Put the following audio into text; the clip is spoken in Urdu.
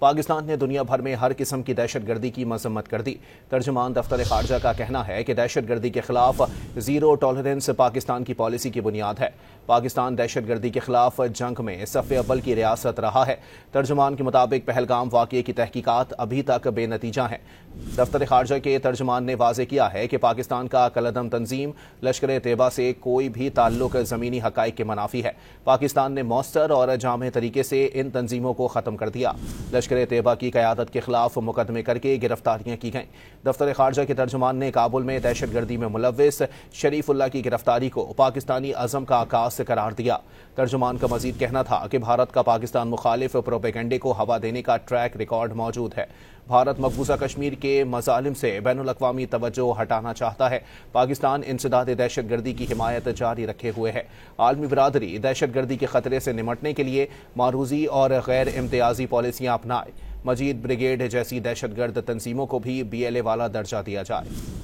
پاکستان نے دنیا بھر میں ہر قسم کی دہشت گردی کی مذمت کر دی۔ ترجمان دفتر خارجہ کا کہنا ہے کہ دہشت گردی کے خلاف زیرو ٹالرنس پاکستان کی پالیسی کی بنیاد ہے۔ پاکستان دہشت گردی کے خلاف جنگ میں صف اول کی ریاست رہا ہے۔ ترجمان کے مطابق پہلگام واقعے کی تحقیقات ابھی تک بے نتیجہ ہیں۔ دفتر خارجہ کے ترجمان نے واضح کیا ہے کہ پاکستان کا کالعدم تنظیم لشکر طیبہ سے کوئی بھی تعلق زمینی حقائق کے منافی ہے۔ پاکستان نے مؤثر اور جامع طریقے سے ان تنظیموں کو ختم کر دیا۔ لشکر طیبہ کی قیادت کے خلاف مقدمے کر کے گرفتاریاں کی گئیں۔ دفتر خارجہ کے ترجمان نے کابل میں دہشت گردی میں ملوث شریف اللہ کی گرفتاری کو پاکستانی عزم کا عکاس قرار دیا۔ ترجمان کا مزید کہنا تھا کہ بھارت کا پاکستان مخالف پروپیگنڈے کو ہوا دینے کا ٹریک ریکارڈ موجود ہے۔ بھارت مقبوضہ کشمیر کے مظالم سے بین الاقوامی توجہ ہٹانا چاہتا ہے۔ پاکستان انسداد دہشت گردی کی حمایت جاری رکھے ہوئے ہے۔ عالمی برادری دہشت گردی کے خطرے سے نمٹنے کے لیے معروضی اور غیر امتیازی پالیسیاں اپنائے۔ مجید بریگیڈ جیسی دہشت گرد تنظیموں کو بھی BLA والا درجہ دیا جائے۔